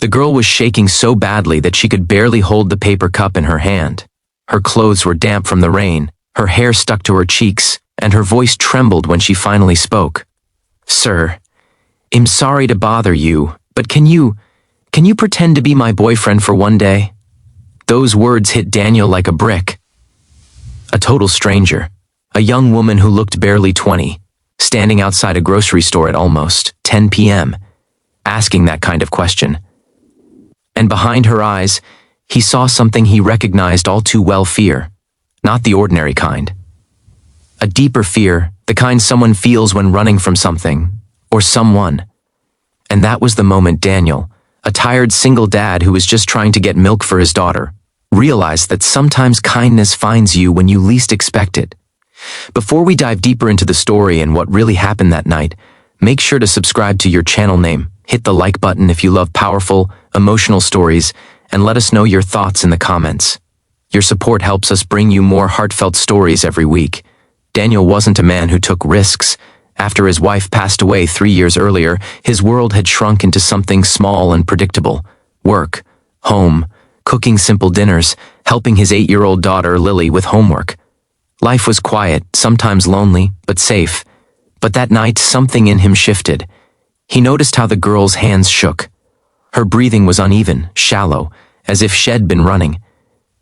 The girl was shaking so badly that she could barely hold the paper cup in her hand. Her clothes were damp from the rain, her hair stuck to her cheeks, and her voice trembled when she finally spoke. "Sir, I'm sorry to bother you, but can you pretend to be my boyfriend for one day?" Those words hit Daniel like a brick. A total stranger, a young woman who looked barely 20, standing outside a grocery store at almost 10 p.m., asking that kind of question. And behind her eyes, he saw something he recognized all too well: fear. Not the ordinary kind. A deeper fear, the kind someone feels when running from something, or someone. And that was the moment Daniel, a tired single dad who was just trying to get milk for his daughter, realized that sometimes kindness finds you when you least expect it. Before we dive deeper into the story and what really happened that night, make sure to subscribe to your channel name, hit the like button if you love powerful, emotional stories, and let us know your thoughts in the comments. Your support helps us bring you more heartfelt stories every week. Daniel wasn't a man who took risks. After his wife passed away 3 years earlier, his world had shrunk into something small and predictable: work, home, cooking simple dinners, helping his 8-year-old daughter Lily with homework. Life was quiet, sometimes lonely, but safe. But that night, something in him shifted. He noticed how the girl's hands shook. Her breathing was uneven, shallow, as if she'd been running.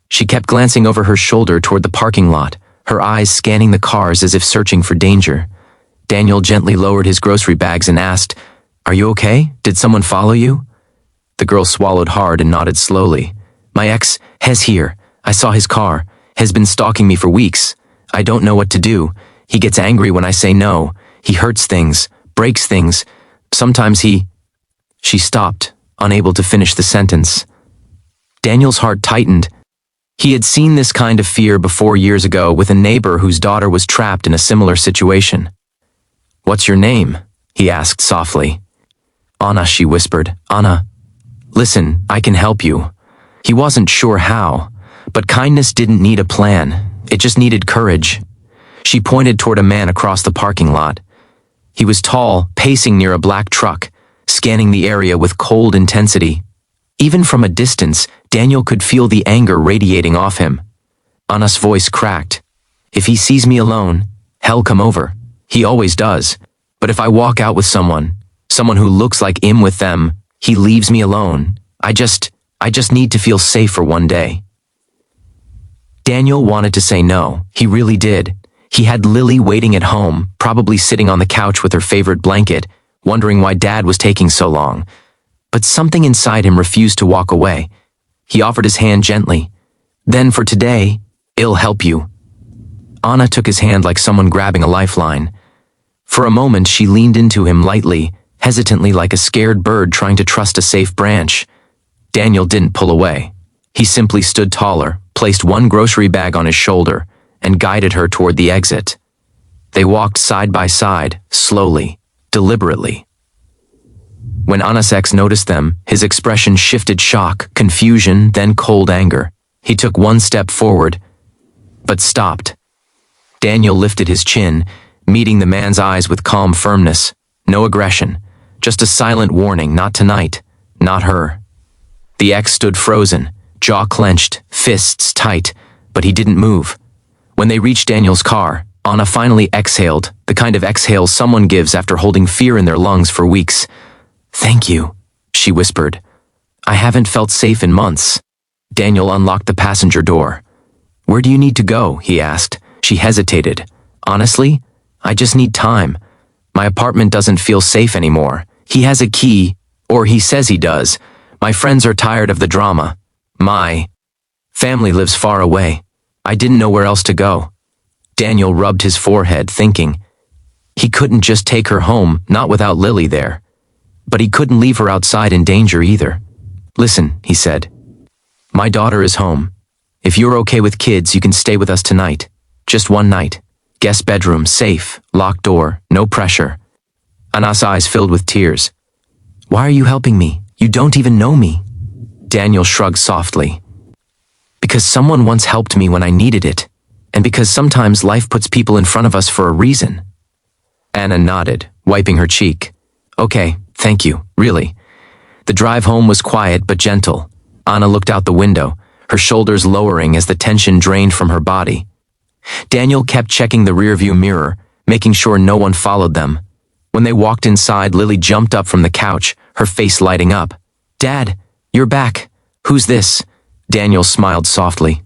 She kept glancing over her shoulder toward the parking lot, her eyes scanning the cars as if searching for danger. Daniel gently lowered his grocery bags and asked, "Are you okay? Did someone follow you?" The girl swallowed hard and nodded slowly. "My ex, Hez here. I saw his car. Has been stalking me for weeks. I don't know what to do. He gets angry when I say no. He hurts things, breaks things. Sometimes he—" She stopped, unable to finish the sentence. Daniel's heart tightened. He had seen this kind of fear before years ago with a neighbor whose daughter was trapped in a similar situation. "What's your name?" he asked softly. "Anna," she whispered. "Anna. Listen, I can help you." He wasn't sure how, but kindness didn't need a plan. It just needed courage. She pointed toward a man across the parking lot. He was tall, pacing near a black truck, scanning the area with cold intensity. Even from a distance, Daniel could feel the anger radiating off him. Anna's voice cracked. "If he sees me alone, he'll come over. He always does. But if I walk out with someone who looks like him with them, he leaves me alone. I just need to feel safe for one day." Daniel wanted to say no. He really did. He had Lily waiting at home, probably sitting on the couch with her favorite blanket, wondering why Dad was taking so long. But something inside him refused to walk away. He offered his hand gently. "Then for today, I'll help you." Anna took his hand like someone grabbing a lifeline. For a moment, she leaned into him lightly, hesitantly, like a scared bird trying to trust a safe branch. Daniel didn't pull away. He simply stood taller, placed one grocery bag on his shoulder, and guided her toward the exit. They walked side by side, slowly, deliberately. When Anna's ex noticed them, his expression shifted: shock, confusion, then cold anger. He took one step forward, but stopped. Daniel lifted his chin, meeting the man's eyes with calm firmness. No aggression, just a silent warning: not tonight, not her. The ex stood frozen, jaw clenched, fists tight, but he didn't move. When they reached Daniel's car, Anna finally exhaled, the kind of exhale someone gives after holding fear in their lungs for weeks. "Thank you," she whispered. "I haven't felt safe in months." Daniel unlocked the passenger door. "Where do you need to go?" he asked. She hesitated. "Honestly, I just need time. My apartment doesn't feel safe anymore. He has a key, or he says he does. My friends are tired of the drama. My family lives far away. I didn't know where else to go." Daniel rubbed his forehead, thinking. He couldn't just take her home, not without Lily there. But he couldn't leave her outside in danger either. "Listen," he said. "My daughter is home. If you're okay with kids, you can stay with us tonight. Just one night. Guest bedroom, safe, locked door, no pressure." Anna's eyes filled with tears. "Why are you helping me? You don't even know me." Daniel shrugged softly. "Because someone once helped me when I needed it, and because sometimes life puts people in front of us for a reason." Anna nodded, wiping her cheek. "Okay, thank you, really. The drive home was quiet but gentle. Anna looked out the window, her shoulders lowering as the tension drained from her body. Daniel kept checking the rearview mirror, making sure no one followed them. When they walked inside, Lily jumped up from the couch, her face lighting up. "Dad, you're back. Who's this?" Daniel smiled softly.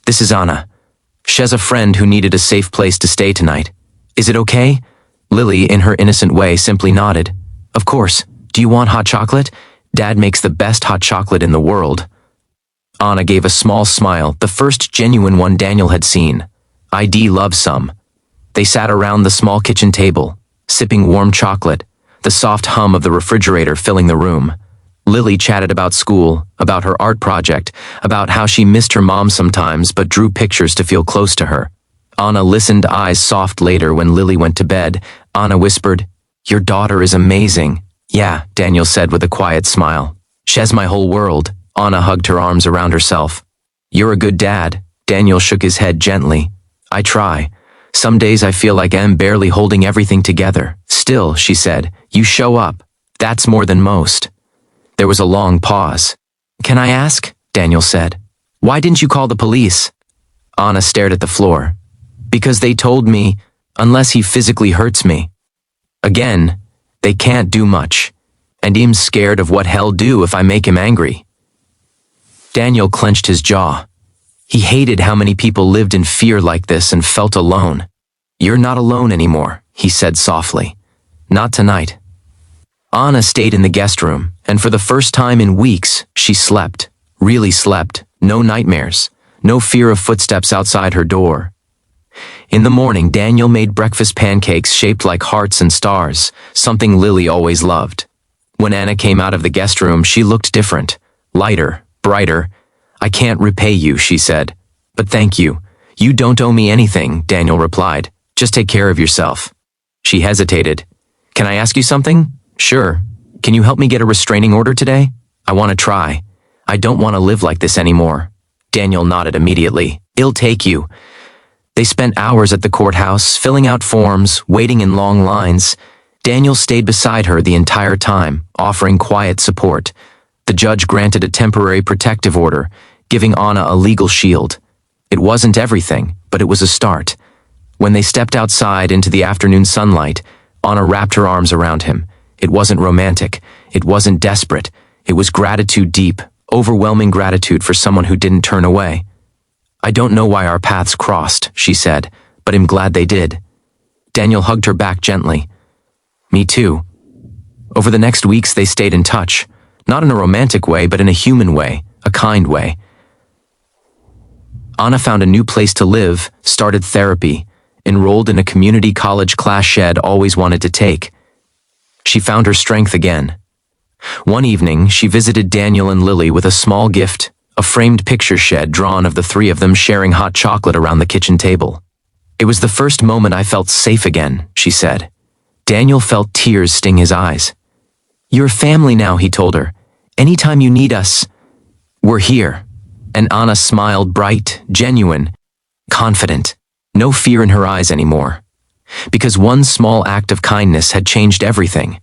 "This is Anna. She's a friend who needed a safe place to stay tonight. Is it okay?" Lily, in her innocent way, simply nodded. "Of course. Do you want hot chocolate? Dad makes the best hot chocolate in the world." Anna gave a small smile, the first genuine one Daniel had seen. "I'd love some." They sat around the small kitchen table, sipping warm chocolate, the soft hum of the refrigerator filling the room. Lily chatted about school, about her art project, about how she missed her mom sometimes but drew pictures to feel close to her. Anna listened, eyes soft. Later, when Lily went to bed, Anna whispered, "Your daughter is amazing." "Yeah," Daniel said with a quiet smile. "She's my whole world." Anna hugged her arms around herself. "You're a good dad." Daniel shook his head gently. "I try. Some days I feel like I'm barely holding everything together. Still," she said, "you show up. That's more than most." There was a long pause. "Can I ask?" Daniel said. "Why didn't you call the police?" Anna stared at the floor. "Because they told me, unless he physically hurts me. Again, they can't do much, and I'm scared of what he'll do if I make him angry." Daniel clenched his jaw. He hated how many people lived in fear like this and felt alone. "You're not alone anymore," he said softly. "Not tonight." Anna stayed in the guest room, and for the first time in weeks, she slept. Really slept. No nightmares. No fear of footsteps outside her door. In the morning, Daniel made breakfast pancakes shaped like hearts and stars, something Lily always loved. When Anna came out of the guest room, she looked different. Lighter, brighter. "I can't repay you," she said. "But thank you. You don't owe me anything," Daniel replied. "Just take care of yourself." She hesitated. "Can I ask you something?" "Sure. Can you help me get a restraining order today? I want to try. I don't want to live like this anymore." Daniel nodded immediately. "I'll take you." They spent hours at the courthouse, filling out forms, waiting in long lines. Daniel stayed beside her the entire time, offering quiet support. The judge granted a temporary protective order, giving Anna a legal shield. It wasn't everything, but it was a start. When they stepped outside into the afternoon sunlight, Anna wrapped her arms around him. It wasn't romantic. It wasn't desperate. It was gratitude, deep, overwhelming gratitude for someone who didn't turn away. "I don't know why our paths crossed," she said, "but I'm glad they did." Daniel hugged her back gently. "Me too." Over the next weeks, they stayed in touch, not in a romantic way, but in a human way, a kind way. Anna found a new place to live, started therapy, enrolled in a community college class she'd always wanted to take. She found her strength again. One evening, she visited Daniel and Lily with a small gift, a framed picture she'd drawn of the three of them sharing hot chocolate around the kitchen table. "It was the first moment I felt safe again," she said. Daniel felt tears sting his eyes. "You're family now," he told her. "Anytime you need us, we're here." And Anna smiled, bright, genuine, confident, no fear in her eyes anymore. Because one small act of kindness had changed everything.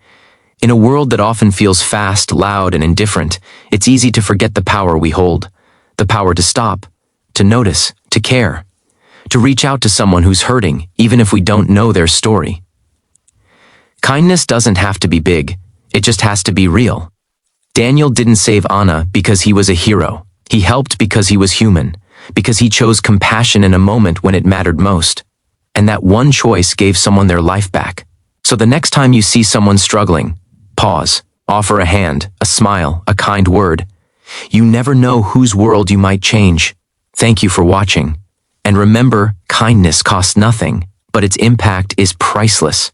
In a world that often feels fast, loud, and indifferent, it's easy to forget the power we hold. The power to stop, to notice, to care, to reach out to someone who's hurting, even if we don't know their story. Kindness doesn't have to be big, it just has to be real. Daniel didn't save Anna because he was a hero. He helped because he was human, because he chose compassion in a moment when it mattered most. And that one choice gave someone their life back. So the next time you see someone struggling, pause, offer a hand, a smile, a kind word. You never know whose world you might change. Thank you for watching. And remember, kindness costs nothing, but its impact is priceless.